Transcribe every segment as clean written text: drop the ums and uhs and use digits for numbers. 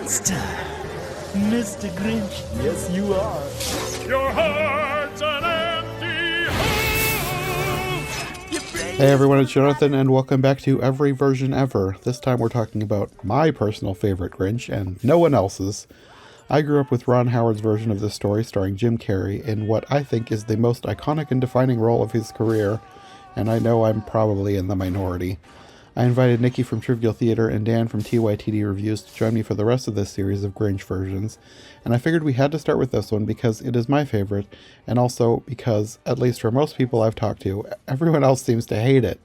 It's time, Mr. Grinch. Yes, you are. Your heart's an empty hole. Hey everyone, it's Jonathan, and welcome back to Every Version Ever. This time we're talking about my personal favorite Grinch, and no one else's. I grew up with Ron Howard's version of this story starring Jim Carrey in what I think is the most iconic and defining role of his career, and I know I'm probably in the minority. I invited Nicki from Trivial Theater and Dan from TYTD Reviews to join me for the rest of this series of Grinch versions, and I figured we had to start with this one because it is my favorite, and also because, at least for most people I've talked to, everyone else seems to hate it.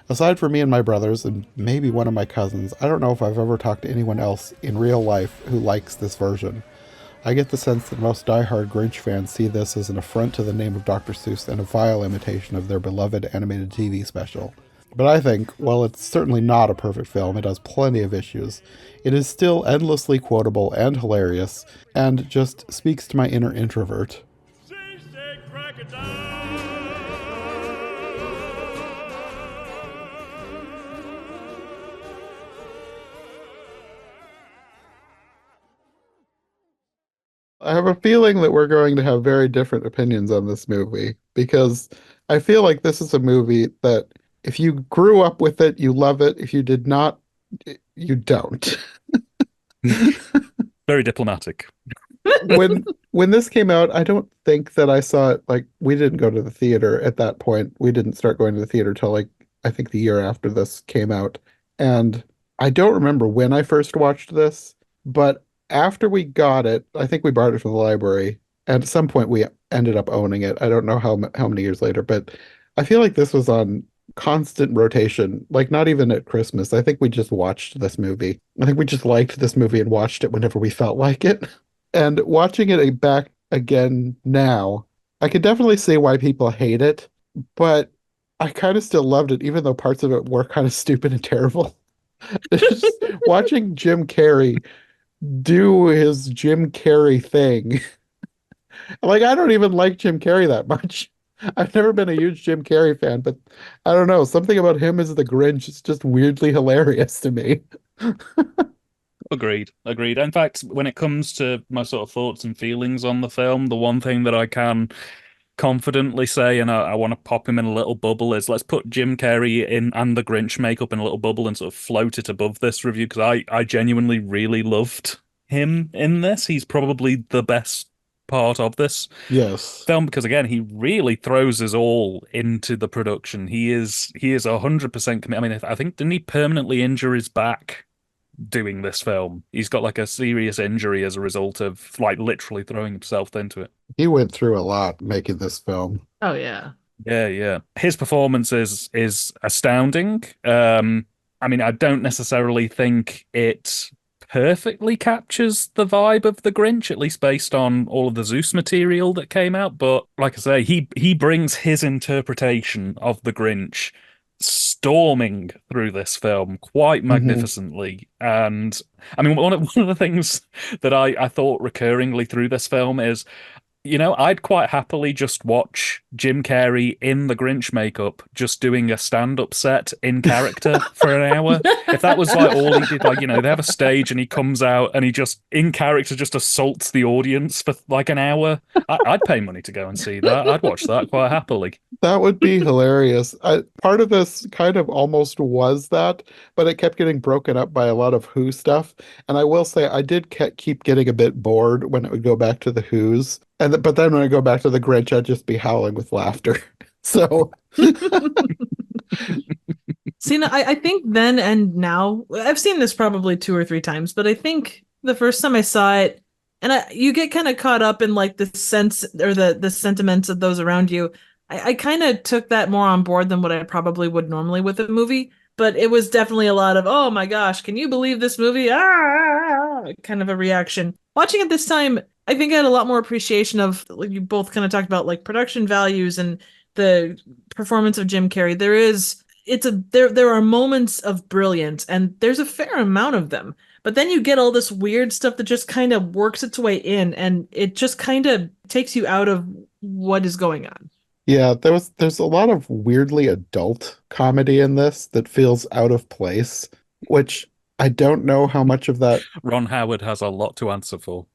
Aside from me and my brothers, and maybe one of my cousins, I don't know if I've ever talked to anyone else in real life who likes this version. I get the sense that most die-hard Grinch fans see this as an affront to the name of Dr. Seuss and a vile imitation of their beloved animated TV special. But I think, while it's certainly not a perfect film, it has plenty of issues. It is still endlessly quotable and hilarious, and just speaks to my inner introvert. I have a feeling that we're going to have very different opinions on this movie, because I feel like this is a movie that if you grew up with it, you love it. If you did not, you don't. Very diplomatic. When this came out, I don't think that I saw it, like, we didn't go to the theater at that point. We didn't start going to the theater till, like, I think the year after this came out. And I don't remember when I first watched this, but after we got it, I think we borrowed it from the library. And at some point we ended up owning it. I don't know how many years later, but I feel like this was on constant rotation, like not even at Christmas. I think we just watched this movie. I think we just liked this movie and watched it whenever we felt like it. And watching it back again now, I could definitely see why people hate it, but I kind of still loved it, even though parts of it were kind of stupid and terrible. Just watching Jim Carrey do his Jim Carrey thing. Like, I don't even like Jim Carrey that much. I've never been a huge Jim Carrey fan, but I don't know. Something about him as the Grinch is just weirdly hilarious to me. Agreed. Agreed. In fact, when it comes to my sort of thoughts and feelings on the film, the one thing that I can confidently say, and I want to pop him in a little bubble, is let's put Jim Carrey in and the Grinch makeup in a little bubble and sort of float it above this review, because I genuinely really loved him in this. He's probably the best part of this Yes. film because again he really throws us all into the production. He is 100% committed. I mean, I think didn't he permanently injure his back doing this film? He's got like a serious injury as a result of like literally throwing himself into it. He went through a lot making this film. Oh yeah. Yeah. His performance is astounding. I mean, I don't necessarily think it perfectly captures the vibe of the Grinch, at least based on all of the Zeus material that came out. But like I say, he brings his interpretation of the Grinch storming through this film quite magnificently. And I mean, one of the things that I thought recurringly through this film is, you know, I'd quite happily just watch Jim Carrey in the Grinch makeup, just doing a stand-up set in character for an hour. If that was like all he did, like, you know, they have a stage and he comes out and he just, in character, just assaults the audience for like an hour. I'd pay money to go and see that. I'd watch that quite happily. That would be hilarious. Part of this kind of almost was that, but it kept getting broken up by a lot of Who stuff. And I will say I did keep getting a bit bored when it would go back to the Who's. But then when I go back to the Grinch, I'd just be howling with laughter. So, See, no, I think then and now, I've seen this probably 2 or 3 times, but I think the first time I saw it, and you get kind of caught up in like the sense or the sentiments of those around you. I kind of took that more on board than what I probably would normally with a movie. But it was definitely a lot of, oh my gosh, can you believe this movie? Ah, kind of a reaction. Watching it this time, I think I had a lot more appreciation of, like you both kind of talked about, like production values and the performance of Jim Carrey. There are moments of brilliance, and there's a fair amount of them. But then you get all this weird stuff that just kind of works its way in, and it just kind of takes you out of what is going on. yeah, there's a lot of weirdly adult comedy in this that feels out of place, which I don't know how much of that. Ron Howard has a lot to answer for.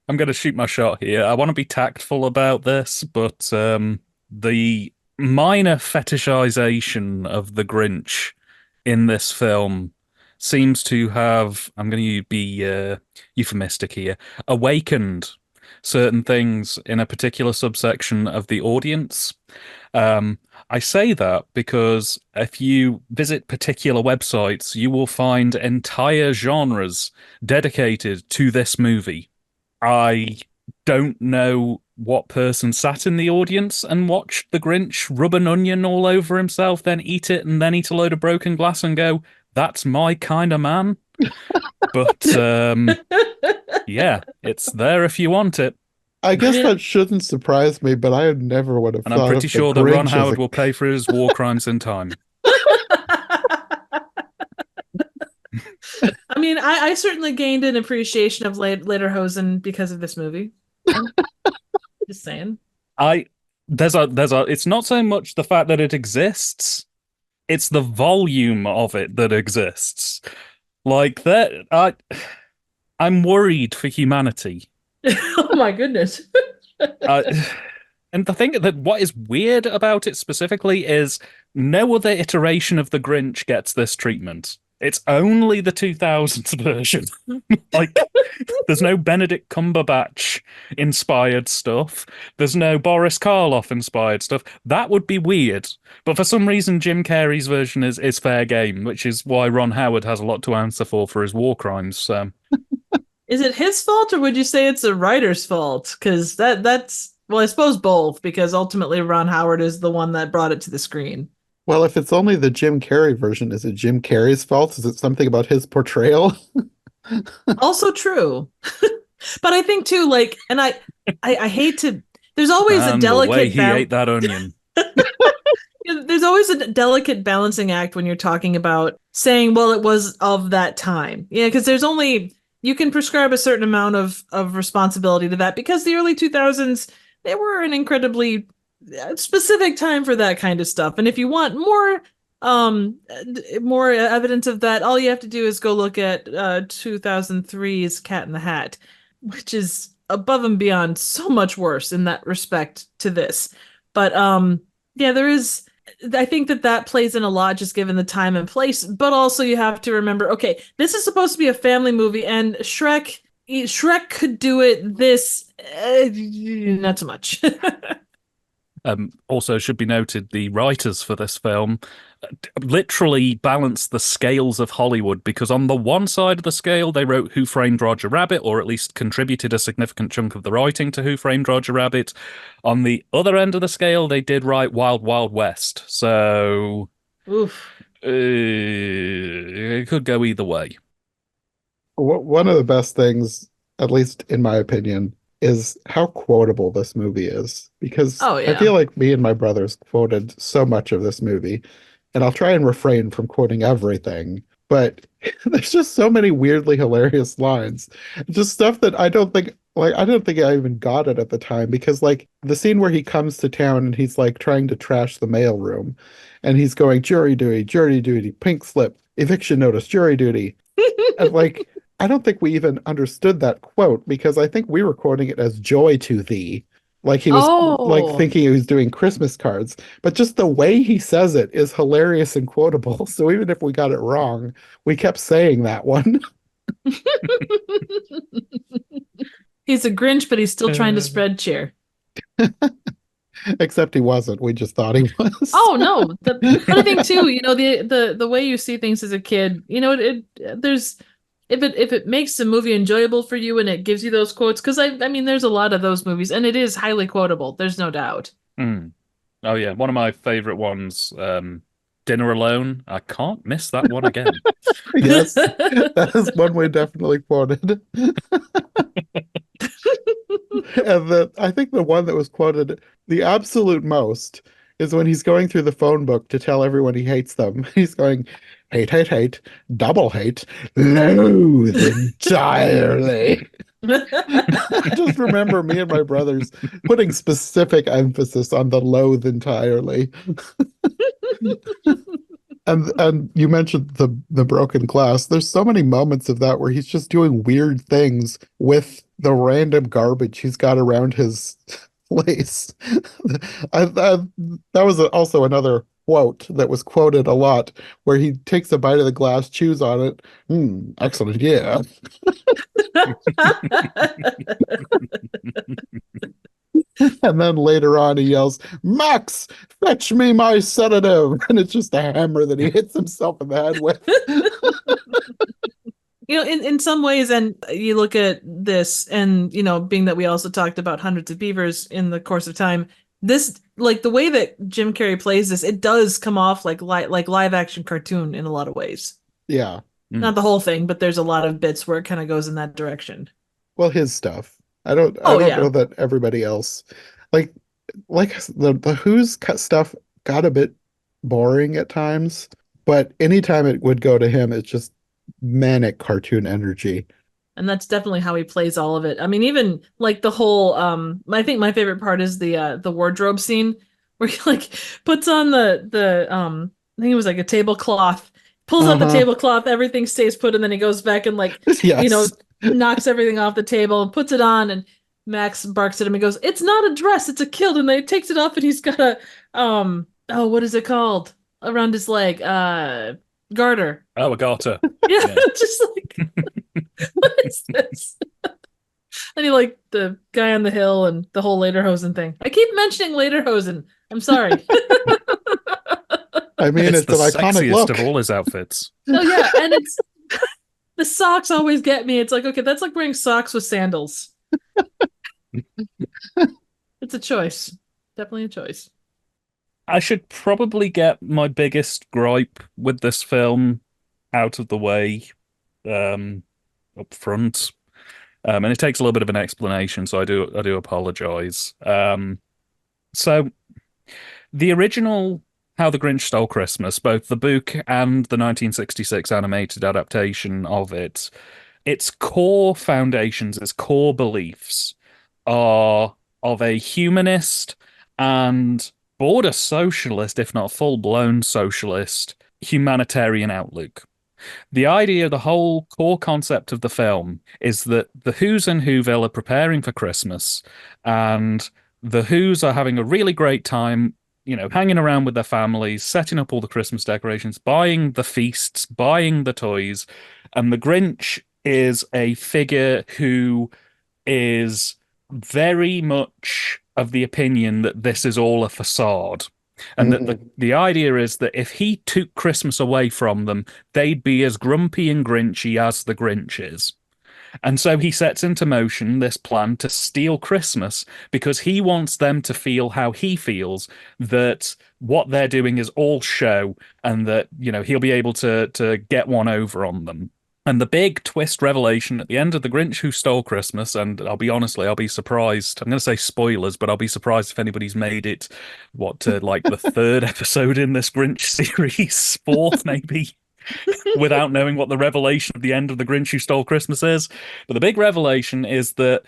I'm going to shoot my shot here. I want to be tactful about this, but the minor fetishization of the Grinch in this film seems to have, I'm going to be euphemistic here, awakened certain things in a particular subsection of the audience. I say that because if you visit particular websites, you will find entire genres dedicated to this movie. I don't know what person sat in the audience and watched the Grinch rub an onion all over himself, then eat it, and then eat a load of broken glass and go, that's my kind of man. But yeah, it's there if you want it. I guess that shouldn't surprise me, but I never would have And thought I'm pretty of sure the that Ron Grinch as Howard a- will pay for his war crimes in time. I mean, I certainly gained an appreciation of Lederhosen because of this movie. Just saying. It's not so much the fact that it exists, it's the volume of it that exists. Like that, I'm worried for humanity. Oh my goodness. And the thing that what is weird about it specifically is no other iteration of the Grinch gets this treatment. It's only the 2000s version. Like, there's no Benedict Cumberbatch inspired stuff. There's no Boris Karloff inspired stuff. That would be weird. But for some reason, Jim Carrey's version is fair game, which is why Ron Howard has a lot to answer for his war crimes. So. Is it his fault, or would you say it's a writer's fault? Because that's, well, I suppose both, because ultimately Ron Howard is the one that brought it to the screen. Well, if it's only the Jim Carrey version, is it Jim Carrey's fault? Is it something about his portrayal? Also true. But I think too, like, and I hate to, there's always a delicate the way he ate that onion. There's always a delicate balancing act when you're talking about saying, well, it was of that time. Yeah, because there's only, you can prescribe a certain amount of responsibility to that, because the early 2000s, they were an incredibly specific time for that kind of stuff. And if you want more evidence of that, all you have to do is go look at 2003's Cat in the Hat, which is above and beyond so much worse in that respect to this. But yeah, there is, I think that plays in a lot, just given the time and place. But also you have to remember, okay, this is supposed to be a family movie, and Shrek could do it. This not so much. Also should be noted, the writers for this film literally balanced the scales of Hollywood, because on the one side of the scale, they wrote Who Framed Roger Rabbit, or at least contributed a significant chunk of the writing to Who Framed Roger Rabbit. On the other end of the scale, they did write Wild Wild West. So Oof. It could go either way. One of the best things, at least in my opinion, is how quotable this movie is, because I feel like me and my brothers quoted so much of this movie, and I'll try and refrain from quoting everything, but there's just so many weirdly hilarious lines, just stuff that I don't think I even got it at the time, because like the scene where he comes to town and he's like trying to trash the mail room, and he's going jury duty, pink slip, eviction notice, jury duty, and like I don't think we even understood that quote, because I think we were quoting it as joy to thee. Like he was like thinking he was doing Christmas cards. But just the way he says it is hilarious and quotable. So even if we got it wrong, we kept saying that one. He's a Grinch, but he's still trying to spread cheer. Except he wasn't. We just thought he was. Oh no. But I think too, you know, the way you see things as a kid, you know, there's, if it makes the movie enjoyable for you and it gives you those quotes, because I mean, there's a lot of those movies, and it is highly quotable. There's no doubt. Oh yeah, one of my favorite ones, Dinner Alone. I can't miss that one again. Yes, that is one we definitely quoted. And I think the one that was quoted the absolute most is when he's going through the phone book to tell everyone he hates them. He's going, hate, double hate, loathe entirely. I just remember me and my brothers putting specific emphasis on the loathe entirely. And you mentioned the broken glass. There's so many moments of that where he's just doing weird things with the random garbage he's got around his place. That was also another quote that was quoted a lot, where he takes a bite of the glass, chews on it. Excellent, yeah. And then later on, he yells, "Max, fetch me my sedative!" And it's just a hammer that he hits himself in the head with. In some ways, and you look at this, and being that we also talked about Hundreds of Beavers in the course of time, this, like, the way that Jim Carrey plays this, it does come off like live action cartoon in a lot of ways. Yeah. Not the whole thing, but there's a lot of bits where it kind of goes in that direction. Well, his stuff. I don't know that everybody else, like the Who's stuff got a bit boring at times, but anytime it would go to him, it's just manic cartoon energy. And that's definitely how he plays all of it. I mean, even like the whole I think my favorite part is the wardrobe scene where he like puts on the I think it was like a tablecloth, pulls out the tablecloth, everything stays put, and then he goes back and like Yes. knocks everything off the table and puts it on, and Max barks at him and goes, "It's not a dress, it's a kilt." And then he takes it off and he's got a what is it called around his leg? Garter. Oh, a garter. Yeah. Just like what is this? And he like the guy on the hill and the whole lederhosen thing. I keep mentioning lederhosen. I'm sorry. I mean, it's the an iconic sexiest look of all his outfits. Oh yeah, and it's the socks always get me. It's like, okay, that's like wearing socks with sandals. It's a choice. Definitely a choice. I should probably get my biggest gripe with this film out of the way up front. And it takes a little bit of an explanation, so I do apologize. So the original How the Grinch Stole Christmas, both the book and the 1966 animated adaptation of it, its core foundations, its core beliefs are of a humanist and border socialist, if not full-blown socialist, humanitarian outlook. The idea, the whole core concept of the film is that the Who's in Whoville are preparing for Christmas, and the Who's are having a really great time, hanging around with their families, setting up all the Christmas decorations, buying the feasts, buying the toys, and the Grinch is a figure who is very much of the opinion that this is all a facade. And that the idea is that if he took Christmas away from them, they'd be as grumpy and grinchy as the Grinch is. And so he sets into motion this plan to steal Christmas because he wants them to feel how he feels, that what they're doing is all show, and that, he'll be able to get one over on them. And the big twist revelation at the end of The Grinch Who Stole Christmas, and I'll be surprised. I'm going to say spoilers, but I'll be surprised if anybody's made it, like the third episode in this Grinch series, fourth maybe, without knowing what the revelation of the end of The Grinch Who Stole Christmas is. But the big revelation is that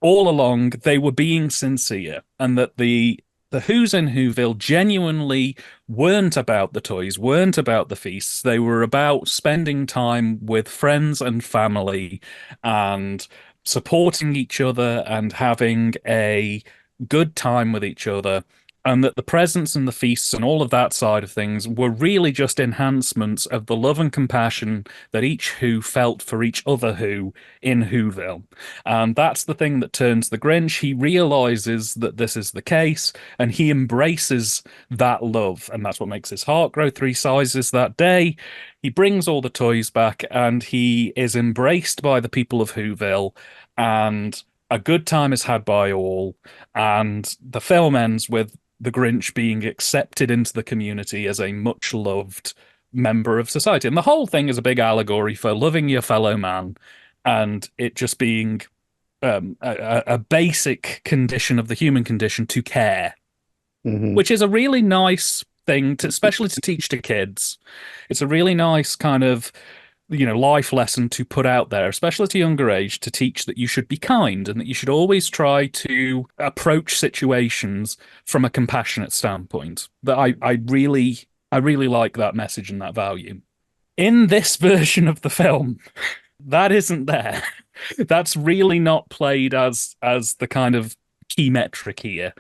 all along they were being sincere, and that the Who's in Whoville genuinely weren't about the toys, weren't about the feasts. They were about spending time with friends and family and supporting each other and having a good time with each other. And that the presents and the feasts and all of that side of things were really just enhancements of the love and compassion that each Who felt for each other Who in Whoville. And that's the thing that turns the Grinch. He realizes that this is the case, and he embraces that love. And that's what makes his heart grow 3 sizes that day. He brings all the toys back, and he is embraced by the people of Whoville, and a good time is had by all. And the film ends with the Grinch being accepted into the community as a much-loved member of society. And the whole thing is a big allegory for loving your fellow man, and it just being a basic condition of the human condition to care, which is a really nice thing, especially to teach to kids. It's a really nice kind of life lesson to put out there, especially at a younger age, to teach that you should be kind and that you should always try to approach situations from a compassionate standpoint. That I I really like that message and that value. In this version of the film, that isn't there. That's really not played as the kind of key metric here.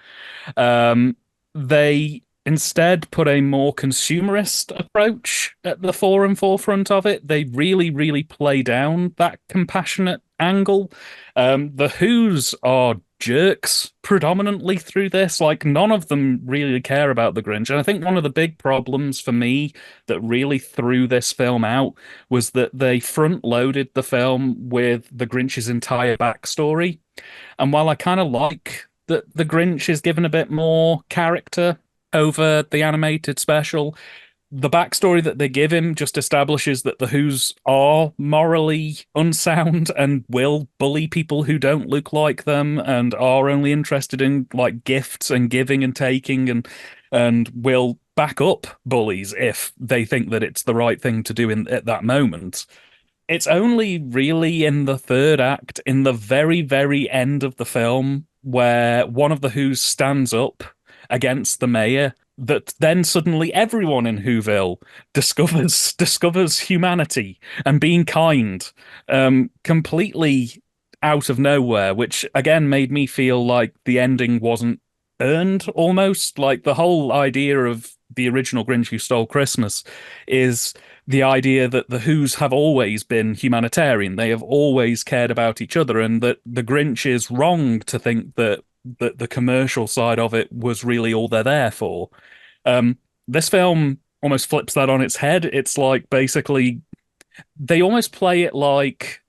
They instead put a more consumerist approach at the fore and forefront of it. They really, really play down that compassionate angle. The Who's are jerks predominantly through this. Like, none of them really care about the Grinch. And I think one of the big problems for me that really threw this film out was that they front loaded the film with the Grinch's entire backstory. And while I kind of like that the Grinch is given a bit more character over the animated special, the backstory that they give him just establishes that the Who's are morally unsound and will bully people who don't look like them and are only interested in like gifts and giving and taking, and will back up bullies if they think that it's the right thing to do at that moment. It's only really in the third act, in the very, very end of the film, where one of the Who's stands up against the mayor, that then suddenly everyone in Whoville discovers humanity and being kind, completely out of nowhere, which again made me feel like the ending wasn't earned almost. Like, the whole idea of the original Grinch Who Stole Christmas is the idea that the Who's have always been humanitarian. They have always cared about each other, and that the Grinch is wrong to think that the commercial side of it was really all they're there for. This film almost flips that on its head. It's like, basically, they almost play it like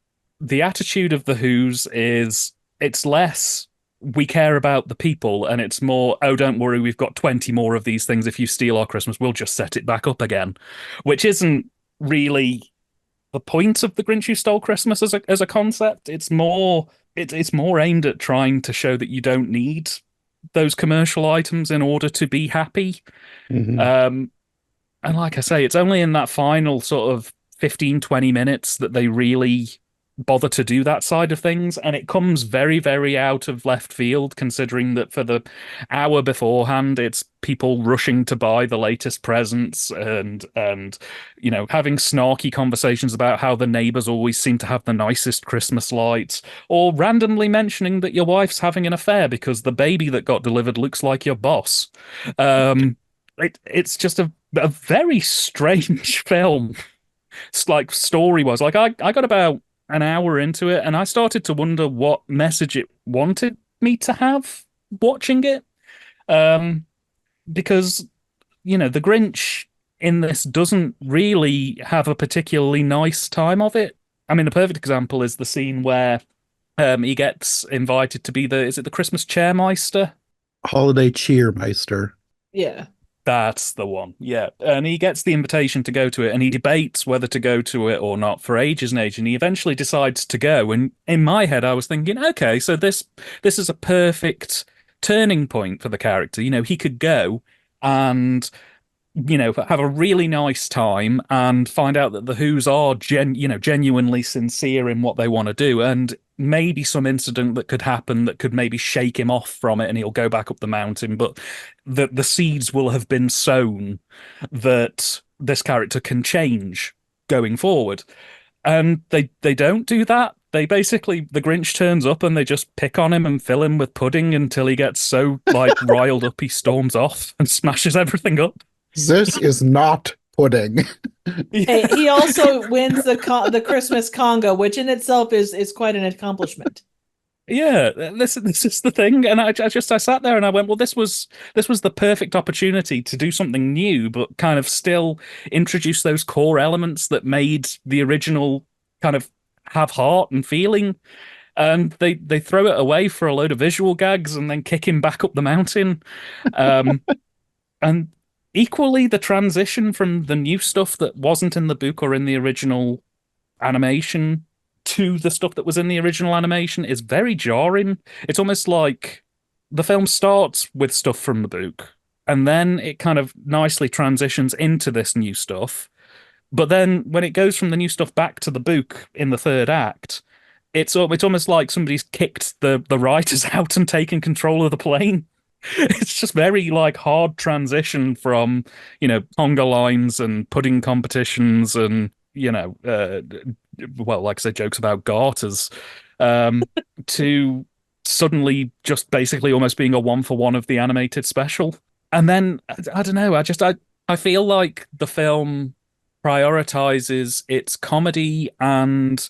the attitude of the Who's is, it's less we care about the people, and it's more, oh, don't worry, we've got 20 more of these things. If you steal our Christmas, we'll just set it back up again, which isn't really the point of the Grinch Who Stole Christmas as a concept. It's more aimed at trying to show that you don't need those commercial items in order to be happy. And like I say, it's only in that final sort of 15-20 minutes that they really bother to do that side of things, and it comes very, very out of left field, considering that for the hour beforehand it's people rushing to buy the latest presents and having snarky conversations about how the neighbors always seem to have the nicest Christmas lights, or randomly mentioning that your wife's having an affair because the baby that got delivered looks like your boss. It's just a very strange film. It's like, story-wise, like I got about an hour into it, and I started to wonder what message it wanted me to have watching it. Because, the Grinch in this doesn't really have a particularly nice time of it. I mean, the perfect example is the scene where he gets invited to be is it the Christmas Chairmeister? Holiday Cheermeister. Yeah. That's the one. Yeah. And he gets the invitation to go to it, and he debates whether to go to it or not for ages and ages. And he eventually decides to go. And in my head, I was thinking, okay, so this is a perfect turning point for the character. He could go and, have a really nice time and find out that the Who's are genuinely sincere in what they want to do. And maybe some incident that could happen that could maybe shake him off from it, and he'll go back up the mountain. But the seeds will have been sown that this character can change going forward. And they don't do that. They basically, the Grinch turns up and they just pick on him and fill him with pudding until he gets so riled up he storms off and smashes everything up. This is not pudding. Hey, he also wins the Christmas conga, which in itself is quite an accomplishment. Yeah, this is the thing, and I sat there and I went, well, this was the perfect opportunity to do something new, but kind of still introduce those core elements that made the original kind of have heart and feeling. And they throw it away for a load of visual gags and then kick him back up the mountain. And equally, the transition from the new stuff that wasn't in the book or in the original animation to the stuff that was in the original animation is very jarring. It's almost like the film starts with stuff from the book, and then it kind of nicely transitions into this new stuff. But then when it goes from the new stuff back to the book in the third act, it's almost like somebody's kicked the writers out and taken control of the plane. It's just very like hard transition from, conga lines and pudding competitions and, well, like I said, jokes about garters, to suddenly just basically almost being a one for one of the animated special. And then I don't know, I feel like the film prioritizes its comedy and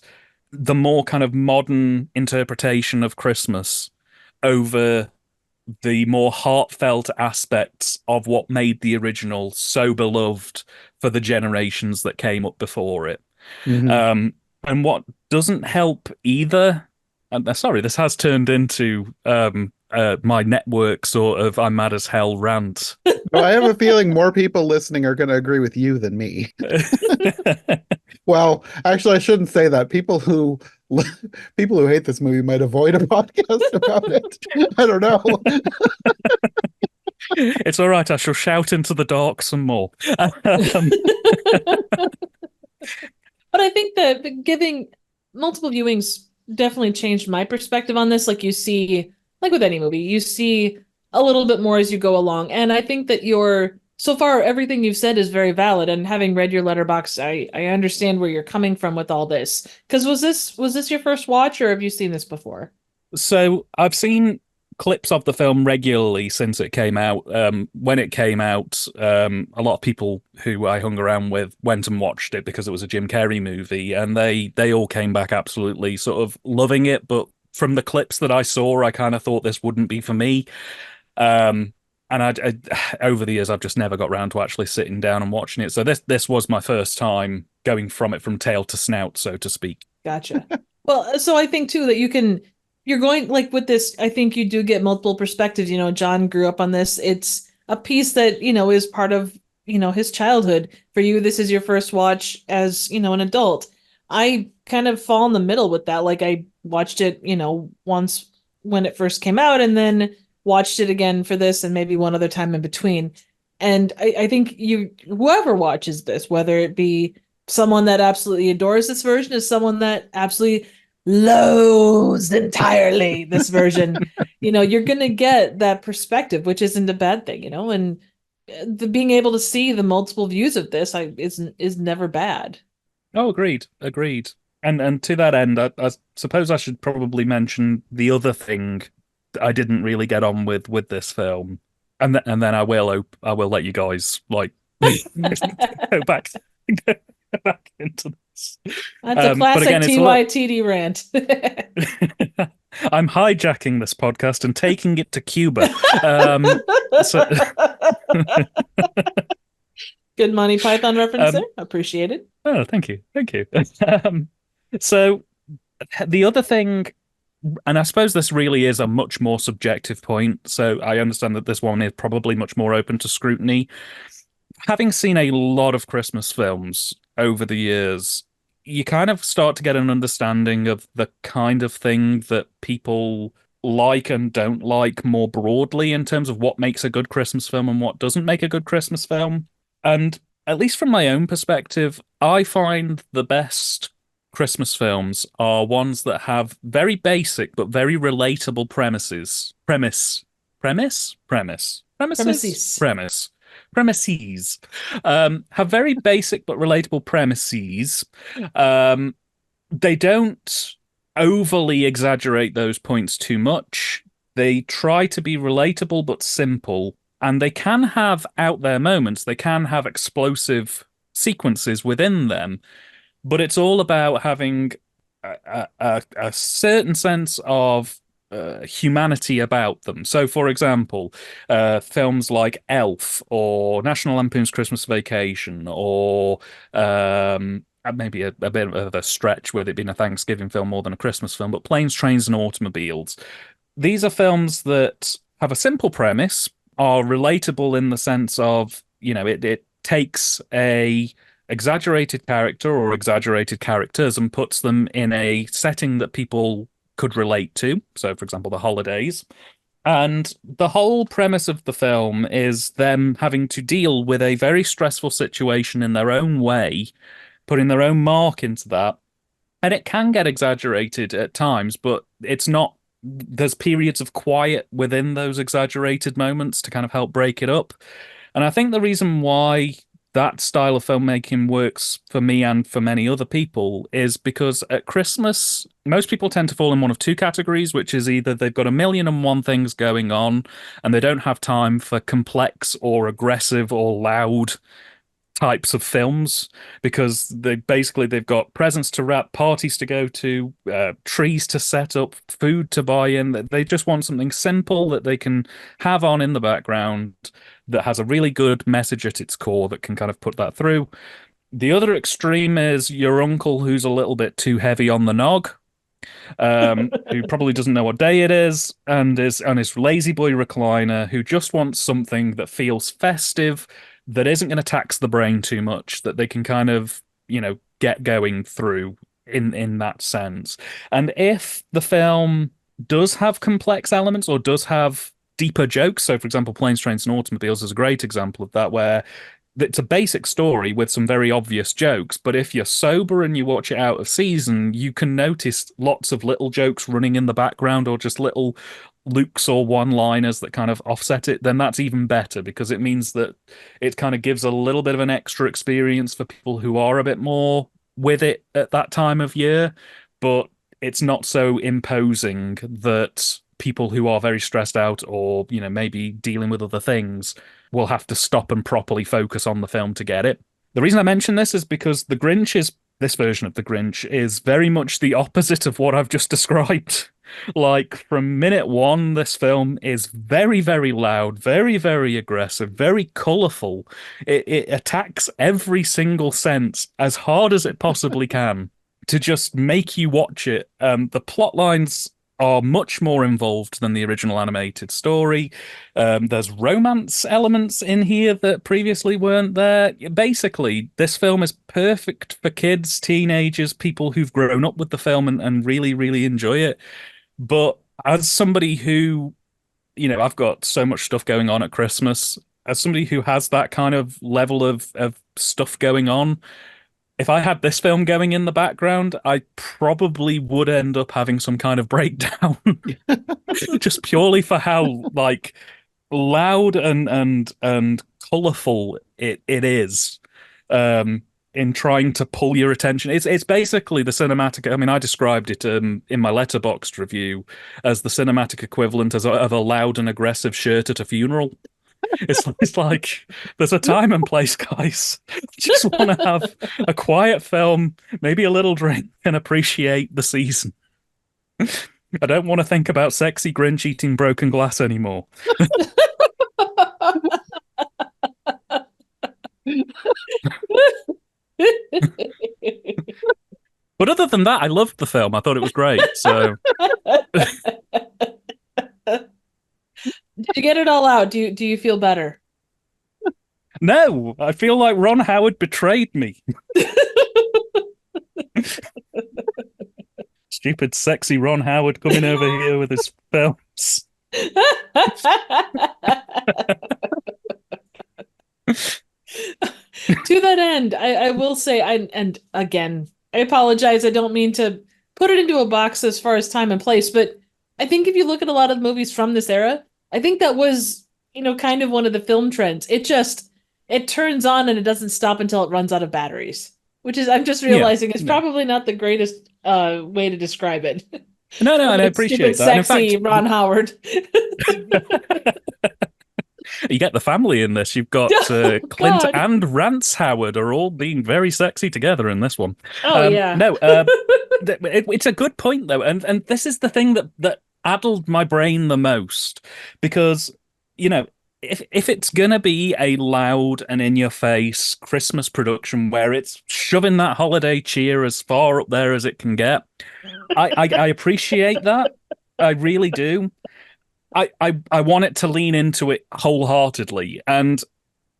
the more kind of modern interpretation of Christmas over the more heartfelt aspects of what made the original so beloved for the generations that came up before it. And what doesn't help either, and sorry, this has turned into my network sort of I'm mad as hell rant. Well, I have a feeling more people listening are going to agree with you than me. Well, actually, I shouldn't say that. People who hate this movie might avoid a podcast about it. I don't know. It's all right. I shall shout into the dark some more. But I think that giving multiple viewings definitely changed my perspective on this. Like you see, like with any movie, you see a little bit more as you go along. And I think that so far, everything you've said is very valid. And having read your letterbox, I understand where you're coming from with all this. Because was this your first watch, or have you seen this before? So I've seen clips of the film regularly since it came out. When it came out, a lot of people who I hung around with went and watched it because it was a Jim Carrey movie, and they all came back absolutely sort of loving it. But from the clips that I saw, I kind of thought this wouldn't be for me. And I over the years, I've just never got around to actually sitting down and watching it. So this was my first time going from it from tail to snout, so to speak. Gotcha. Well, so I think too that you're going like with this, I think you do get multiple perspectives. John grew up on this. It's a piece that, is part of, his childhood. For you, this is your first watch as, an adult. I kind of fall in the middle with that. Like I watched it, once when it first came out, and then watched it again for this and maybe one other time in between. And I think whoever watches this, whether it be someone that absolutely adores this version is someone that absolutely loathes entirely this version, you're going to get that perspective, which isn't a bad thing, and being able to see the multiple views of this is never bad. Oh, agreed. And to that end, I suppose I should probably mention the other thing I didn't really get on with this film, and then I will let you guys like go back into this. That's a classic TYTD rant. I'm hijacking this podcast and taking it to Cuba. Good Monty Python reference there. Appreciate it. Oh, thank you. So the other thing, and I suppose this really is a much more subjective point, so I understand that this one is probably much more open to scrutiny. Having seen a lot of Christmas films over the years, you kind of start to get an understanding of the kind of thing that people like and don't like more broadly in terms of what makes a good Christmas film and what doesn't make a good Christmas film. And at least from my own perspective, I find the best Christmas films are ones that have very basic but very relatable premises. Premises. Have very basic but relatable premises. They don't overly exaggerate those points too much. They try to be relatable but simple, and they can have out there moments. They can have explosive sequences within them, but it's all about having a certain sense of humanity about them. So, for example, films like Elf or National Lampoon's Christmas Vacation, or maybe a bit of a stretch with it being a Thanksgiving film more than a Christmas film, but Planes, Trains, and Automobiles. These are films that have a simple premise, are relatable in the sense of, it takes a exaggerated character or exaggerated characters and puts them in a setting that people could relate to. So, for example, the holidays. And the whole premise of the film is them having to deal with a very stressful situation in their own way, putting their own mark into that. And it can get exaggerated at times, but it's not there's periods of quiet within those exaggerated moments to kind of help break it up. And I think the reason why that style of filmmaking works for me and for many other people is because at Christmas, most people tend to fall in one of two categories, which is either they've got a million and one things going on and they don't have time for complex or aggressive or loud types of films because they've got presents to wrap, parties to go to, trees to set up, food to buy in. They just want something simple that they can have on in the background that has a really good message at its core that can kind of put that through. The other extreme is your uncle who's a little bit too heavy on the nog, who probably doesn't know what day it is, and is on his lazy boy recliner, who just wants something that feels festive, that isn't going to tax the brain too much, that they can kind of, get going through in that sense. And if the film does have complex elements or does have deeper jokes, so for example, Planes, Trains, and Automobiles is a great example of that, where it's a basic story with some very obvious jokes, but if you're sober and you watch it out of season, you can notice lots of little jokes running in the background or just little looks or one-liners that kind of offset it. Then that's even better because it means that it kind of gives a little bit of an extra experience for people who are a bit more with it at that time of year, but it's not so imposing that people who are very stressed out or, maybe dealing with other things will have to stop and properly focus on the film to get it. The reason I mention this is because this version of The Grinch is very much the opposite of what I've just described. Like, from minute one, this film is very, very loud, very, very aggressive, very colourful. It attacks every single sense as hard as it possibly can to just make you watch it. The plot lines are much more involved than the original animated story. There's romance elements in here that previously weren't there. Basically, this film is perfect for kids, teenagers, people who've grown up with the film and really, really enjoy it. But as somebody who, I've got so much stuff going on at Christmas, as somebody who has that kind of level of stuff going on, if I had this film going in the background, I probably would end up having some kind of breakdown, just purely for how loud and colourful it is. In trying to pull your attention. It's basically the cinematic. I mean, I described it in my Letterboxd review as the cinematic equivalent of a loud and aggressive shirt at a funeral. It's like there's a time and place, guys. Just want to have a quiet film, maybe a little drink, and appreciate the season. I don't want to think about sexy Grinch eating broken glass anymore. But other than that, I loved the film. I thought it was great. So, did you get it all out? Do you feel better? No, I feel like Ron Howard betrayed me. Stupid, sexy Ron Howard coming over here with his films. To that end, I will say, and again, I apologize. I don't mean to put it into a box as far as time and place, but I think if you look at a lot of movies from this era, I think that was, kind of one of the film trends. It turns on and it doesn't stop until it runs out of batteries, which is, I'm just realizing is probably not the greatest way to describe it. No, and I appreciate that. Sexy in fact, Ron Howard. You get the family in this. You've got Clint and Rance Howard are all being very sexy together in this one. Oh, yeah. No, it's a good point, though. And this is the thing that addled my brain the most. Because, if it's going to be a loud and in-your-face Christmas production where it's shoving that holiday cheer as far up there as it can get, I appreciate that. I really do. I want it to lean into it wholeheartedly. And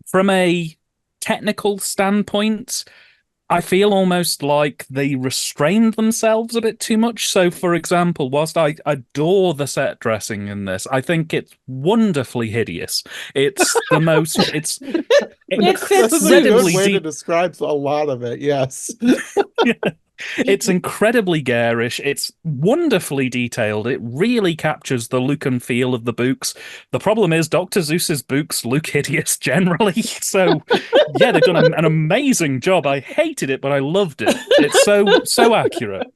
from a technical standpoint, I feel almost like they restrained themselves a bit too much. So, for example, whilst I adore the set dressing in this, I think it's wonderfully hideous. It's the most. It fits That's a good way to describe a lot of it. Yes. Yeah. It's incredibly garish. It's wonderfully detailed. It really captures the look and feel of the books. The problem is Dr. Seuss's books look hideous generally. So, yeah, they've done an amazing job. I hated it, but I loved it. It's so accurate.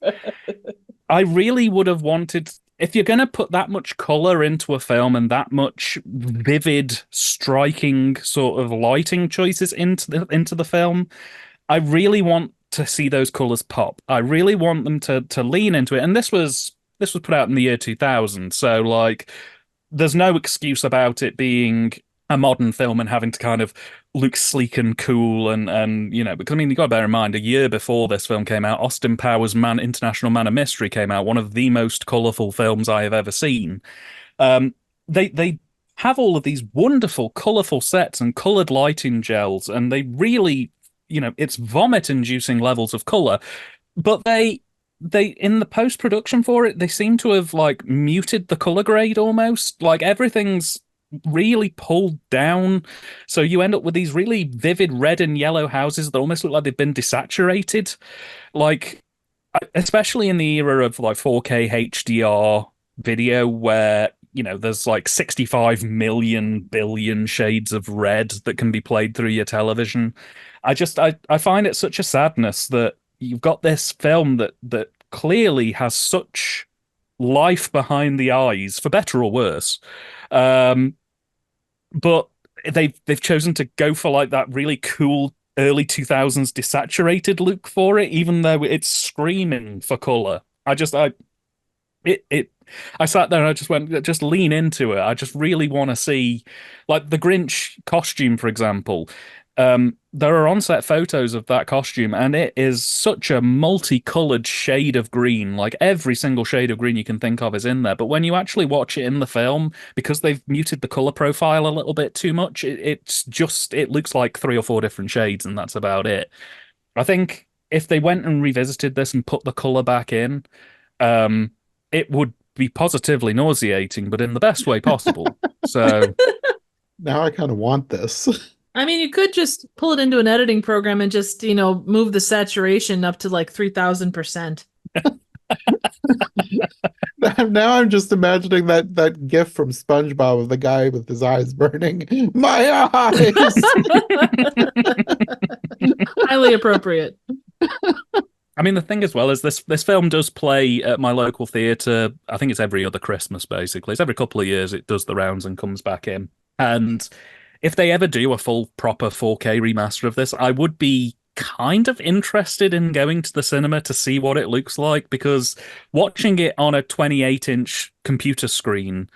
I really would have wanted, if you're going to put that much color into a film and that much vivid, striking sort of lighting choices into the film, I really want to see those colors pop. I really want them to lean into it. And this was put out in the year 2000, so like there's no excuse about it being a modern film and having to kind of look sleek and cool and because I mean you got to bear in mind a year before this film came out, Austin Powers' International Man of Mystery came out, one of the most colorful films I have ever seen. They have all of these wonderful colorful sets and colored lighting gels, and they really, it's vomit-inducing levels of color. But they in the post-production for it, they seem to have like muted the color grade almost. Like everything's really pulled down. So you end up with these really vivid red and yellow houses that almost look like they've been desaturated. Like especially in the era of like 4K HDR video where there's like 65 million billion shades of red that can be played through your television. I find it such a sadness that you've got this film that clearly has such life behind the eyes, for better or worse. But they've chosen to go for like that really cool early 2000s desaturated look for it, even though it's screaming for color. I sat there and I just went, just lean into it. I just really want to see, like the Grinch costume, for example. There are on-set photos of that costume, and it is such a multicolored shade of green. Like every single shade of green you can think of is in there. But when you actually watch it in the film, because they've muted the color profile a little bit too much, it looks like 3 or 4 different shades, and that's about it. I think if they went and revisited this and put the color back in, it would be positively nauseating, but in the best way possible. So now I kind of want this. I mean, you could just pull it into an editing program and just, move the saturation up to like 3000%. Now I'm just imagining that gif from SpongeBob of the guy with his eyes burning. My eyes! Highly appropriate. I mean, the thing as well is this film does play at my local theatre. I think it's every other Christmas, basically. It's every couple of years it does the rounds and comes back in. And if they ever do a full proper 4K remaster of this, I would be kind of interested in going to the cinema to see what it looks like, because watching it on a 28-inch computer screen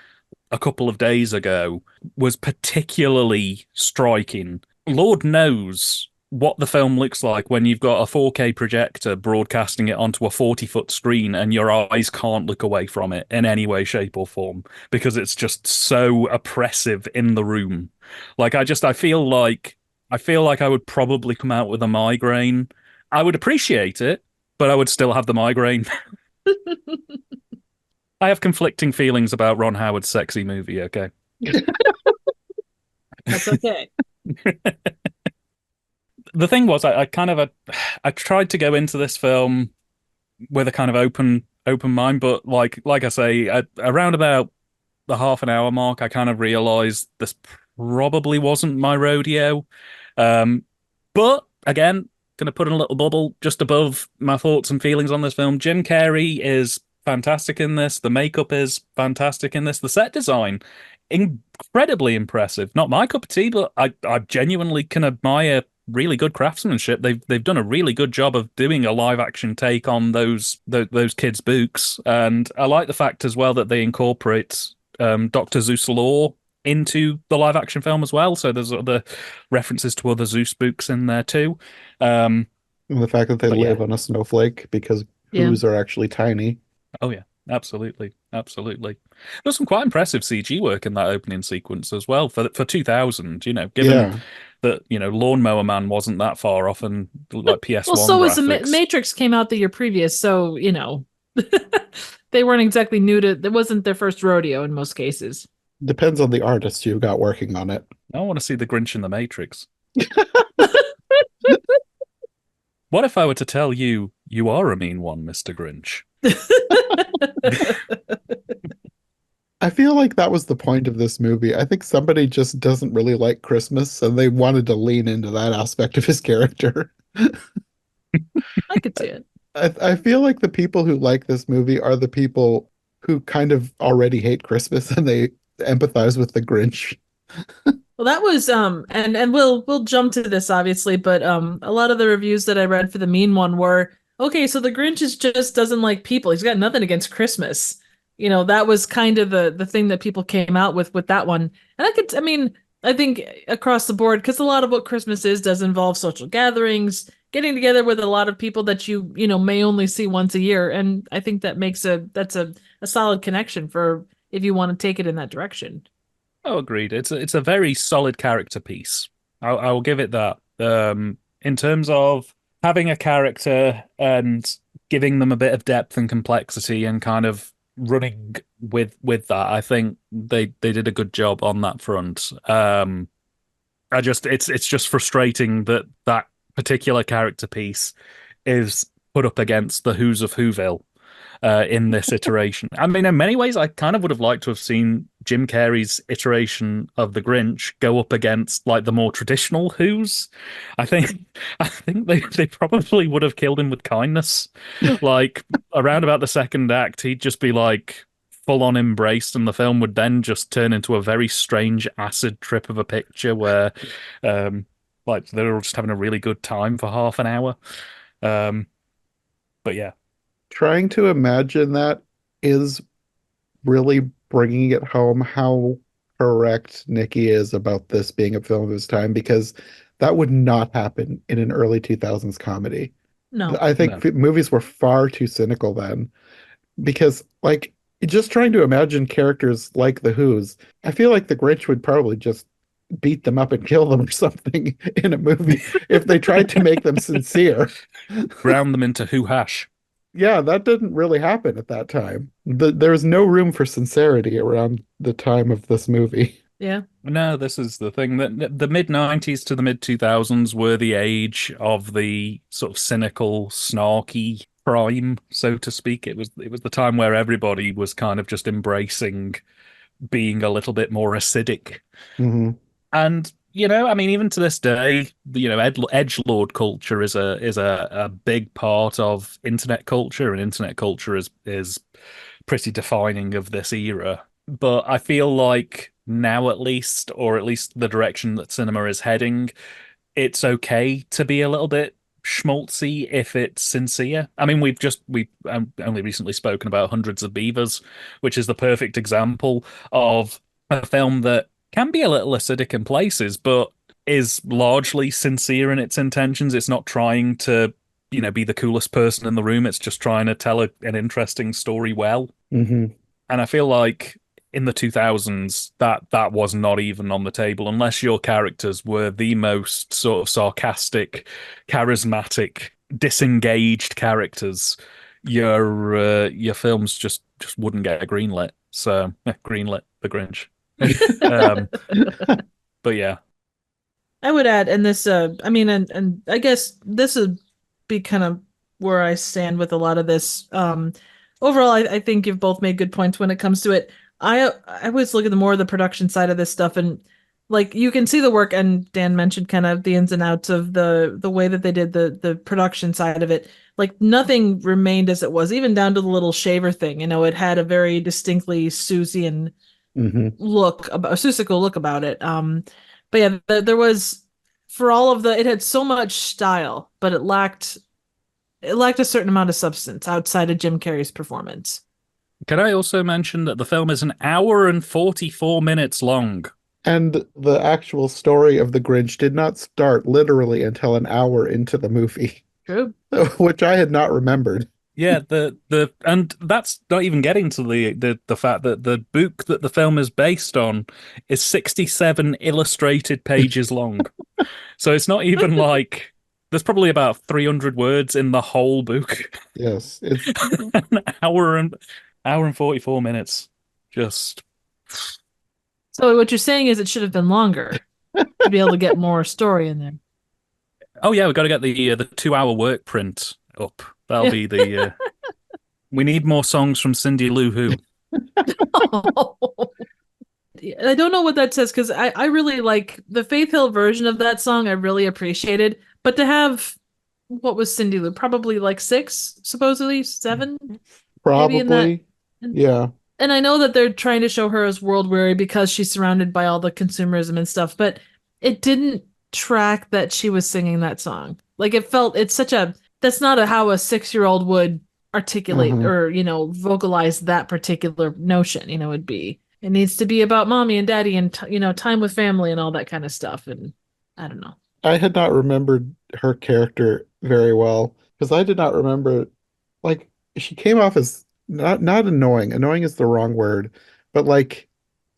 a couple of days ago was particularly striking. Lord knows what the film looks like when you've got a 4K projector broadcasting it onto a 40-foot screen and your eyes can't look away from it in any way, shape, or form, because it's just so oppressive in the room. Like I feel like I would probably come out with a migraine. I would appreciate it, but I would still have the migraine. I have conflicting feelings about Ron Howard's sexy movie, okay? That's okay. The thing was, I tried to go into this film with a kind of open mind, but like I say, around about the half an hour mark, I kind of realized this probably wasn't my rodeo. But again, gonna put in a little bubble just above my thoughts and feelings on this film. Jim Carrey is fantastic in this. The makeup is fantastic in this. The set design, incredibly impressive. Not my cup of tea, but I genuinely can admire really good craftsmanship. They've done a really good job of doing a live action take on those kids' books, and I like the fact as well that they incorporate Dr. Zeus lore into the live action film as well. So there's other references to other Zeus books in there too. And the fact that they live on a snowflake because who's are actually tiny. Oh yeah, absolutely. There's some quite impressive CG work in that opening sequence as well for 2000. Given that Lawnmower Man wasn't that far off, and like PS1. Well, so was the Matrix came out the year previous, so they weren't exactly new to. It wasn't their first rodeo in most cases. Depends on the artist you got working on it. I want to see the Grinch in the Matrix. What if I were to tell you You are a mean one, Mr. Grinch. I feel like that was the point of this movie. I think somebody just doesn't really like Christmas, and they wanted to lean into that aspect of his character. I could see it. I feel like the people who like this movie are the people who kind of already hate Christmas and they empathize with the Grinch. Well, that was and we'll jump to this obviously, but a lot of the reviews that I read for the mean one were okay, so the Grinch is just doesn't like people. He's got nothing against Christmas. You know, that was kind of the thing that people came out with that one. And I mean, I think across the board, because a lot of what Christmas is does involve social gatherings, getting together with a lot of people that you know may only see once a year. And I think that makes that's a solid connection for if you want to take it in that direction. Oh, agreed. It's a very solid character piece. I will give it that. In terms of having a character and giving them a bit of depth and complexity and kind of running with that, I think they did a good job on that front. It's just frustrating that that particular character piece is put up against the Who's of Whoville in this iteration. I mean, in many ways, I kind of would have liked to have seen Jim Carrey's iteration of the Grinch go up against like the more traditional Who's. I think they probably would have killed him with kindness. Like around about the second act, he'd just be like full on embraced, and the film would then just turn into a very strange acid trip of a picture where like they're all just having a really good time for half an hour. But yeah. Trying to imagine that is really bringing it home how correct Nicki is about this being a film of his time, because that would not happen in an early 2000s comedy. No. I think No. movies were far too cynical then, because like just trying to imagine characters like the Who's, I feel like the Grinch would probably just beat them up and kill them or something in a movie if they tried to make them sincere. Ground them into Who hash. Yeah, that didn't really happen at that time. There was no room for sincerity around the time of this movie. Yeah. No, this is the thing that the mid 90s to the mid 2000s were the age of the sort of cynical, snarky prime, so to speak. It was the time where everybody was kind of just embracing being a little bit more acidic. Hmm. And I mean, even to this day, edgelord culture is a big part of internet culture, and internet culture is pretty defining of this era. But I feel like now, at least, or at least the direction that cinema is heading, it's okay to be a little bit schmaltzy if it's sincere. I mean, we've only recently spoken about Hundreds of Beavers, which is the perfect example of a film that can be a little acidic in places, but is largely sincere in its intentions. It's not trying to, be the coolest person in the room. It's just trying to tell an interesting story well. Hmm. And I feel like in the 2000s, that was not even on the table unless your characters were the most sort of sarcastic, charismatic, disengaged characters. Your films just wouldn't get a greenlit. So greenlit the Grinch. um, but yeah, I would add, and this, I mean, and I guess this would be kind of where I stand with a lot of this. Overall, I think you've both made good points when it comes to it. I always look at the more of the production side of this stuff, and like you can see the work, and Dan mentioned kind of the ins and outs of the way that they did the production side of it. Like nothing remained as it was, even down to the little shaver thing. It had a very distinctly Susian Hmm. look about a Susical look about it. But yeah, there was for all of it had so much style, but it lacked a certain amount of substance outside of Jim Carrey's performance. can I also mention that the film is an hour and 44 minutes long? And the actual story of the Grinch did not start literally until an hour into the movie, True. which I had not remembered. Yeah, and that's not even getting to the fact that the book that the film is based on is 67 illustrated pages long. So it's not even like there's probably about 300 words in the whole book. Yes, it's An hour and 44 minutes. Just So what you're saying is it should have been longer to be able to get more story in there. oh yeah, we've got to get the 2 hour work print up. That'll be the. We need more songs from Cindy Lou Who. I don't know what that says because I really like the Faith Hill version of that song. I really appreciated, but to have what was Cindy Lou? Probably like 6, supposedly 7, maybe in that. Probably. Yeah. And I know that they're trying to show her as world weary because she's surrounded by all the consumerism and stuff, but it didn't track that she was singing that song. Like it's such a that's not how a 6-year-old would articulate or vocalize that particular notion. It needs to be about mommy and daddy and time with family and all that kind of stuff. And I don't know. I had not remembered her character very well because I did not remember, like, she came off as not annoying. Annoying is the wrong word, but like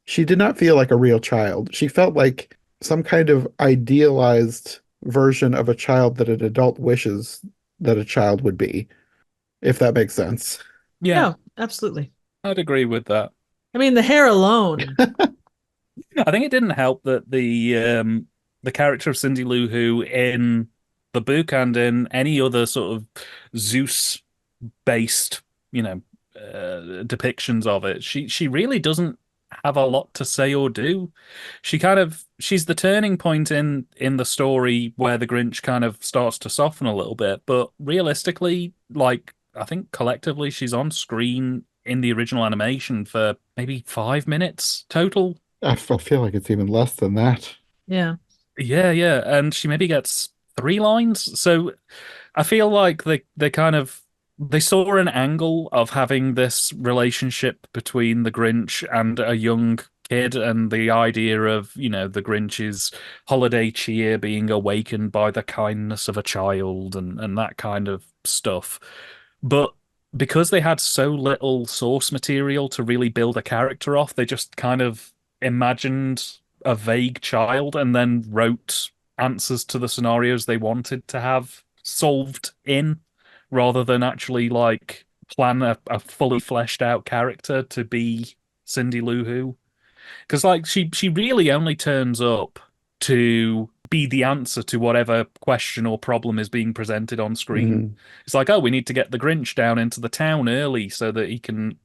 she did not feel like a real child. She felt like some kind of idealized version of a child that an adult wishes that a child would be, if that makes sense. Yeah, absolutely. I'd agree with that. I mean, the hair alone. I think it didn't help that the character of Cindy Lou Who in the book and in any other sort of Zeus-based, depictions of it, she really doesn't have a lot to say or do. She's the turning point in the story where the Grinch kind of starts to soften a little bit, but realistically, like I think collectively she's on screen in the original animation for maybe 5 minutes total. I feel like it's even less than that. Yeah. Yeah, and she maybe gets 3 lines. So I feel like they saw an angle of having this relationship between the Grinch and a young kid, and the idea of, the Grinch's holiday cheer being awakened by the kindness of a child and that kind of stuff. But because they had so little source material to really build a character off, they just kind of imagined a vague child and then wrote answers to the scenarios they wanted to have solved in, rather than actually like plan a fully fleshed out character to be Cindy Lou Who. Because like she really only turns up to be the answer to whatever question or problem is being presented on screen. It's like, oh, we need to get the Grinch down into the town early so that he can,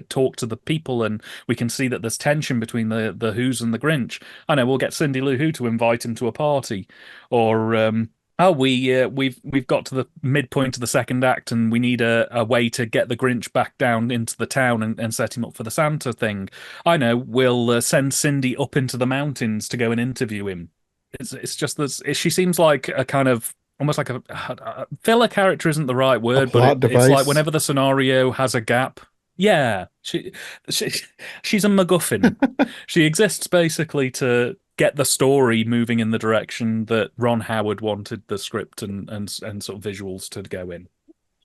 talk to the people, and we can see that there's tension between the Who's and the Grinch. I know, we'll get Cindy Lou Who to invite him to a party, or we've got to the midpoint of the second act and we need a way to get the Grinch back down into the town and set him up for the Santa thing. I know, we'll send Cindy up into the mountains to go and interview him. It's just that she seems like a kind of almost like a filler character isn't the right word, but it's like whenever the scenario has a gap. Yeah, she's a MacGuffin. She exists basically to get the story moving in the direction that Ron Howard wanted the script and sort of visuals to go in.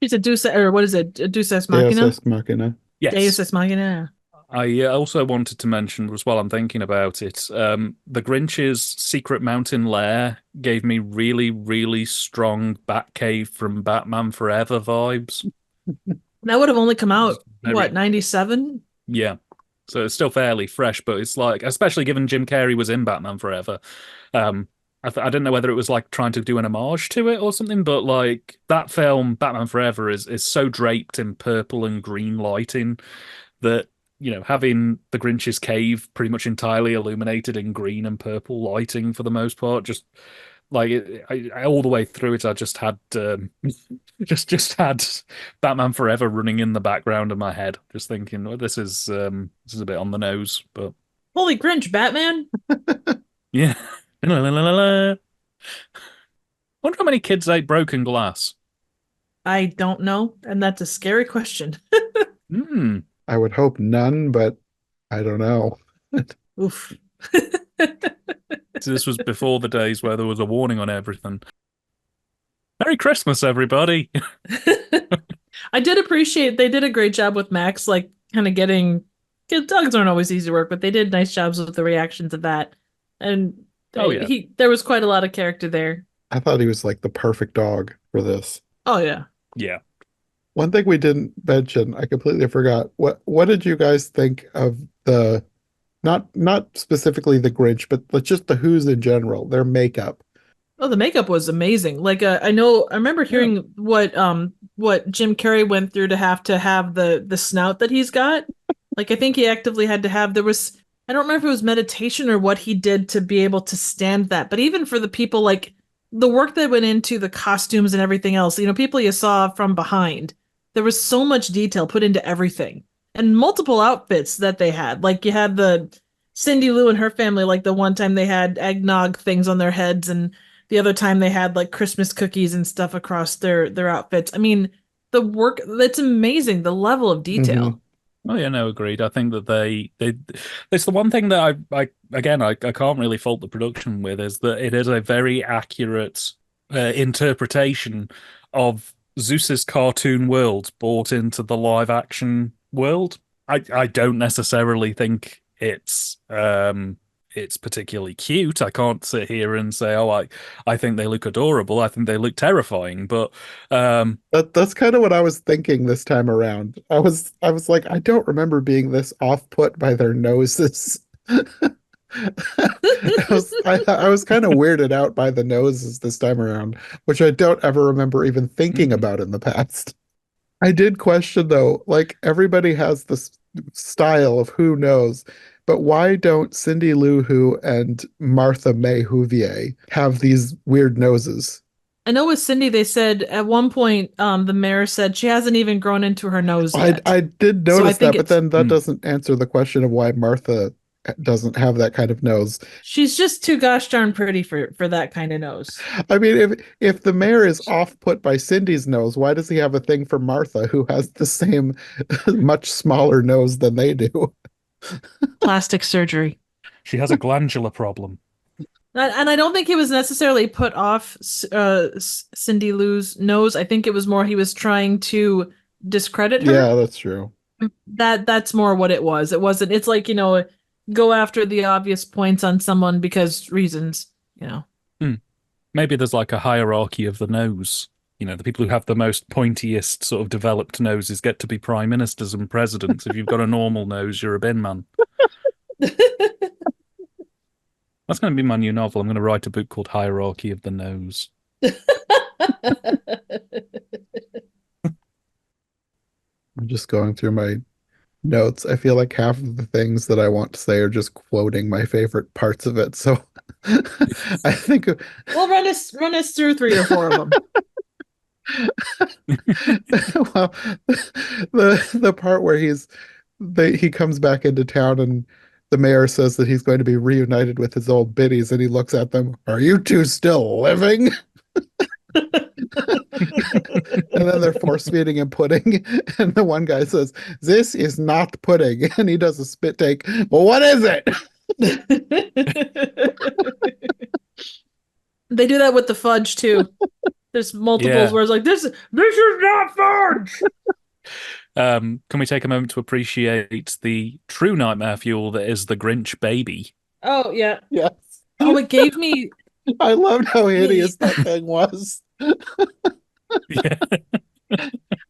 She's a Deus, or what is it? A Deus Ex Machina? Deus Ex Machina. Yes. Deus Ex Machina. I also wanted to mention, as well, I'm thinking about it, the Grinch's secret mountain lair gave me really, really strong Batcave from Batman Forever vibes. That would have only come out, 97? Yeah. So it's still fairly fresh, but it's like, especially given Jim Carrey was in Batman Forever, I didn't know whether it was like trying to do an homage to it or something, but like that film, Batman Forever, is so draped in purple and green lighting that, having the Grinch's cave pretty much entirely illuminated in green and purple lighting for the most part, just like I all the way through it, I just had just had Batman Forever running in the background of my head, just thinking, well, this is a bit on the nose, but holy Grinch, Batman! Yeah. Wonder how many kids ate broken glass. I don't know, and that's a scary question. I would hope none, but I don't know. Oof. So this was before the days where there was a warning on everything. Merry Christmas, everybody. I did appreciate they did a great job with Max, like kind of dogs aren't always easy to work, but they did nice jobs with the reactions of that. And there was quite a lot of character there. I thought he was like the perfect dog for this. Oh yeah. Yeah. One thing we didn't mention, I completely forgot. What did you guys think of the not specifically the Grinch, but just the Who's in general, their makeup? Oh, the makeup was amazing. Like I remember hearing what Jim Carrey went through to have the snout that he's got. Like I think he actively had to have, there was, I don't remember if it was meditation or what he did to be able to stand that. But even for the people, like the work that went into the costumes and everything else, people you saw from behind, there was so much detail put into everything and multiple outfits that they had. Like you had the Cindy Lou and her family, like the one time they had eggnog things on their heads, and the other time they had like Christmas cookies and stuff across their outfits. I mean, the work, that's amazing, the level of detail. Oh yeah, no, agreed. I think that they it's the one thing that I can't really fault the production with, is that it is a very accurate interpretation of Zeus's cartoon world brought into the live action world. I don't necessarily think it's particularly cute. I can't sit here and say, oh, I think they look adorable. I think they look terrifying. But that's kind of what I was thinking this time around. I was like, I don't remember being this off-put by their noses. I was kind of weirded out by the noses this time around, which I don't ever remember even thinking about in the past. I did question though, like everybody has this style of who knows, but why don't Cindy Lou Who and Martha May Whovier have these weird noses? I know with Cindy, they said at one point, the mayor said she hasn't even grown into her nose yet. I did notice that, but then that doesn't answer the question of why Martha doesn't have that kind of nose. She's just too gosh darn pretty for that kind of nose. I mean, if the mayor is off put by Cindy's nose, why does he have a thing for Martha, who has the same much smaller nose than they do? Plastic surgery. She has a glandular problem. And I don't think he was necessarily put off Cindy Lou's nose. I think it was more he was trying to discredit her. Yeah, that's true. That's more what it was. It wasn't. It's like, go after the obvious points on someone because reasons. Maybe there's like a hierarchy of the nose. The people who have the most pointiest sort of developed noses get to be prime ministers and presidents. If you've got a normal nose, you're a bin man. That's going to be my new novel. I'm going to write a book called Hierarchy of the Nose. I'm just going through my notes. I feel like half of the things that I want to say are just quoting my favorite parts of it. So I think well, run us through 3 or 4 of them. Well, the part where he comes back into town and the mayor says that he's going to be reunited with his old biddies, and he looks at them. Are you two still living? And then they're force feeding him pudding, and the one guy says, "This is not pudding," and he does a spit take. Well, what is it? They do that with the fudge too. There's multiples where it's like, this is not fudge. Can we take a moment to appreciate the true nightmare fuel that is the Grinch baby? Oh yeah. Yes. Oh, it gave me. I loved how hideous that thing was. Yeah.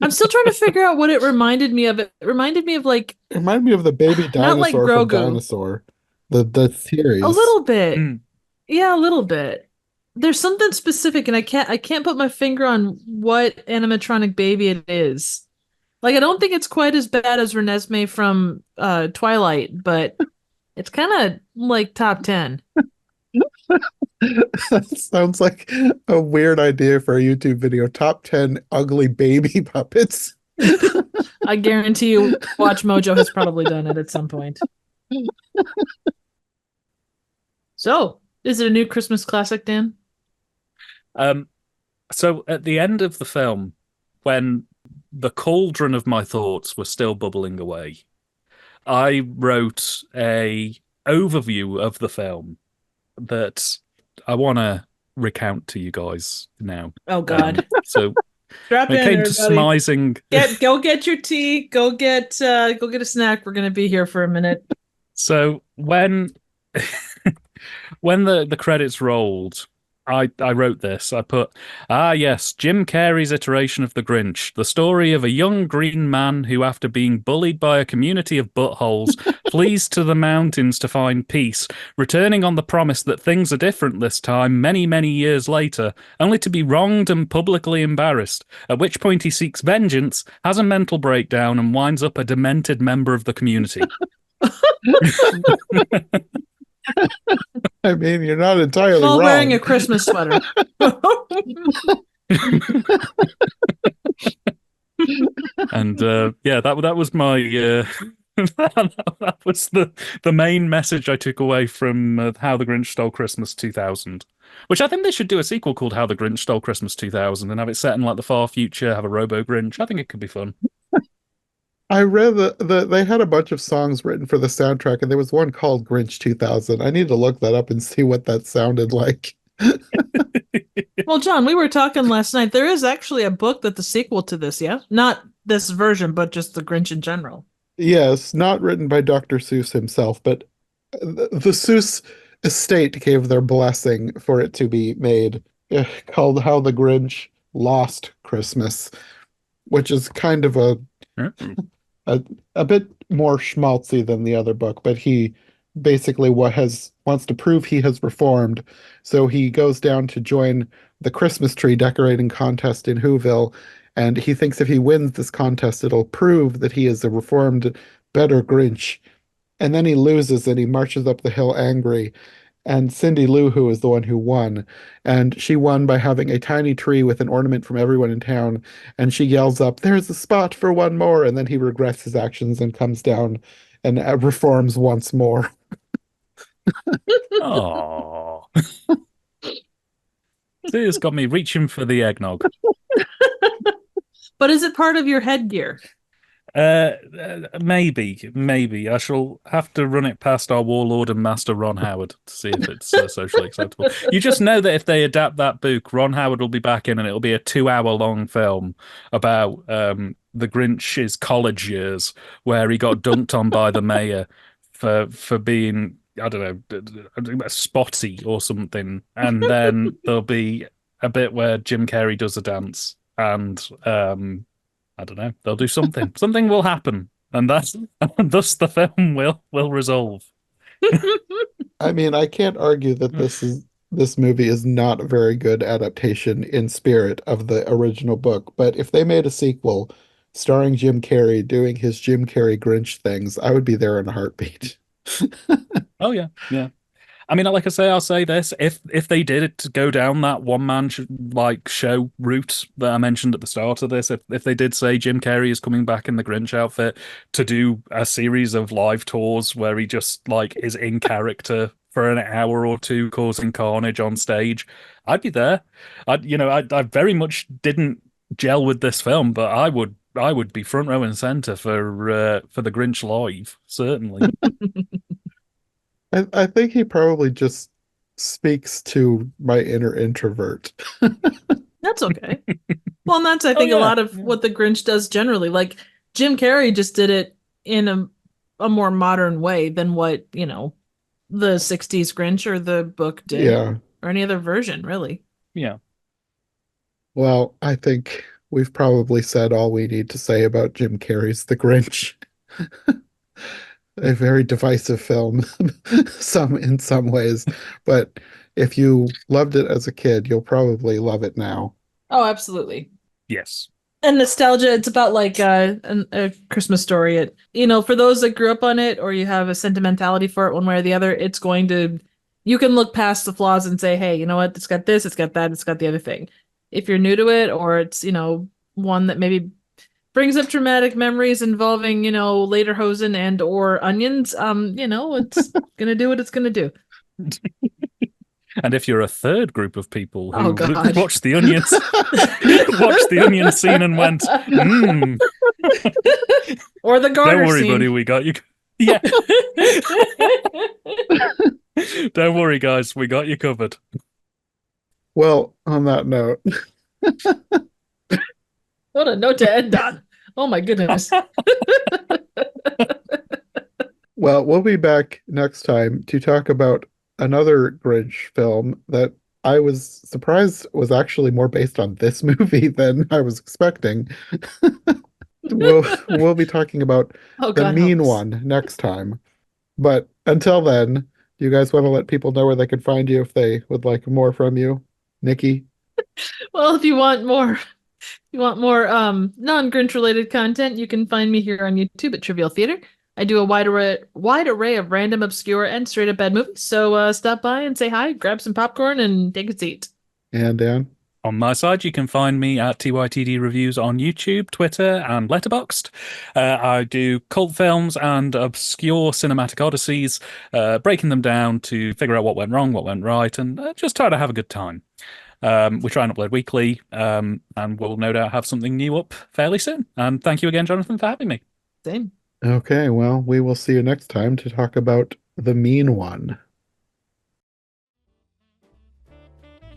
I'm still trying to figure out what it reminded me of. It reminded me of It reminded me of the baby dinosaur like from Grogu. Dinosaur. The series. A little bit. Yeah, a little bit. There's something specific, and I can't put my finger on what animatronic baby it is. Like, I don't think it's quite as bad as Renesmee from Twilight, but it's kind of like top 10. That sounds like a weird idea for a YouTube video. Top 10 ugly baby puppets. I guarantee you Watch Mojo has probably done it at some point. So, is it a new Christmas classic, Dan? So at the end of the film, when the cauldron of my thoughts were still bubbling away, I wrote a overview of the film that I want to recount to you guys now. Oh God! So strap in, it came everybody. to smizing. Go get your tea. Go get a snack. We're gonna be here for a minute. So when the credits rolled, I wrote this. I put, yes, Jim Carrey's iteration of the Grinch, the story of a young green man who, after being bullied by a community of buttholes, flees to the mountains to find peace, returning on the promise that things are different this time, many, many years later, only to be wronged and publicly embarrassed, at which point he seeks vengeance, has a mental breakdown, and winds up a demented member of the community. I mean, you're not entirely While wrong. wearing a Christmas sweater. And that was my that was the main message I took away from How the Grinch Stole Christmas 2000, which I think they should do a sequel called How the Grinch Stole Christmas 2000 and have it set in like the far future, have a Robo Grinch. I think it could be fun. I read that they had a bunch of songs written for the soundtrack, and there was one called Grinch 2000. I need to look that up and see what that sounded like. Well, John, we were talking last night. There is actually a book that's the sequel to this, yeah? Not this version, but just the Grinch in general. Yes, not written by Dr. Seuss himself, but the Seuss estate gave their blessing for it to be made, called How the Grinch Lost Christmas, which is kind of a bit more schmaltzy than the other book, but he basically wants to prove he has reformed, so he goes down to join the Christmas tree decorating contest in Whoville, and he thinks if he wins this contest, it'll prove that he is a reformed, better Grinch. And then he loses and he marches up the hill angry. And Cindy Lou Who is the one who won. And she won by having a tiny tree with an ornament from everyone in town. And she yells up, "There's a spot for one more." And then he regrets his actions and comes down and reforms once more. Oh. See, it's got me reaching for the eggnog. But is it part of your headgear? Maybe. I shall have to run it past our warlord and master Ron Howard to see if it's socially acceptable. You just know that if they adapt that book, Ron Howard will be back in and it'll be a 2-hour-long film about the Grinch's college years, where he got dunked on by the mayor for being, I don't know, spotty or something. And then there'll be a bit where Jim Carrey does a dance, and I don't know, they'll do something. Something will happen, and thus the film will resolve. I mean, I can't argue that this movie is not a very good adaptation in spirit of the original book, but if they made a sequel starring Jim Carrey doing his Jim Carrey Grinch things, I would be there in a heartbeat. Oh yeah. I mean, like I say, I'll say this: if they did it to go down that one-man show route that I mentioned at the start of this, if they did say Jim Carrey is coming back in the Grinch outfit to do a series of live tours where he just like is in character for an hour or two causing carnage on stage, I'd be there. I very much didn't gel with this film, but I would be front row and center for the Grinch live, certainly. I think he probably just speaks to my inner introvert. That's okay. Well, and that's, I think, a lot of what the Grinch does generally. Like, Jim Carrey just did it in a more modern way than what, the 60s Grinch or the book did. Yeah. Or any other version, really. Yeah. Well, I think we've probably said all we need to say about Jim Carrey's The Grinch. A very divisive film, in some ways, but if you loved it as a kid, you'll probably love it now. Oh, absolutely. Yes. And nostalgia, it's about like a Christmas Story. For those that grew up on it, or you have a sentimentality for it one way or the other, you can look past the flaws and say, hey, you know what? It's got this, it's got that, it's got the other thing. If you're new to it, or it's, one that maybe brings up traumatic memories involving, lederhosen and or onions, it's gonna do what it's gonna do. And if you're a third group of people who watched the onion scene and went, or the garter don't worry, scene. buddy, we got you. Yeah. Don't worry, guys, we got you covered. Well, on that note. What a note to end on. Oh my goodness. Well, we'll be back next time to talk about another Grinch film that I was surprised was actually more based on this movie than I was expecting. We'll be talking about The Mean One next time. But until then, do you guys want to let people know where they can find you if they would like more from you? Nikki? Well, if you want more non-Grinch related content, you can find me here on YouTube at Trivial Theater. I do a wide array of random, obscure, and straight up bad movies. So stop by and say hi, grab some popcorn, and take a seat. And Dan? On my side, you can find me at TYTD Reviews on YouTube, Twitter, and Letterboxd. I do cult films and obscure cinematic odysseys, breaking them down to figure out what went wrong, what went right, and just try to have a good time. We try and upload weekly, and we'll no doubt have something new up fairly soon. And thank you again, Jonathan, for having me. Same. Okay, well, we will see you next time to talk about The Mean One.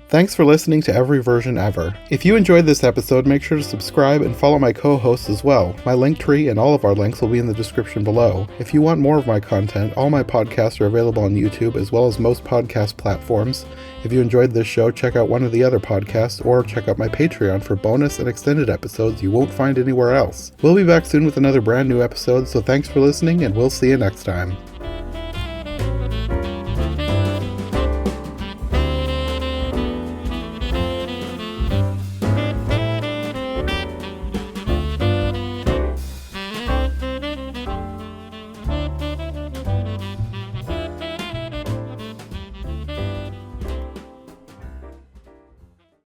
Thanks for listening to Every Version Ever. If you enjoyed this episode, make sure to subscribe and follow my co-hosts as well. My Linktree and all of our links will be in the description below. If you want more of my content, all my podcasts are available on YouTube as well as most podcast platforms. If you enjoyed this show, check out one of the other podcasts or check out my Patreon for bonus and extended episodes you won't find anywhere else. We'll be back soon with another brand new episode, so thanks for listening and we'll see you next time.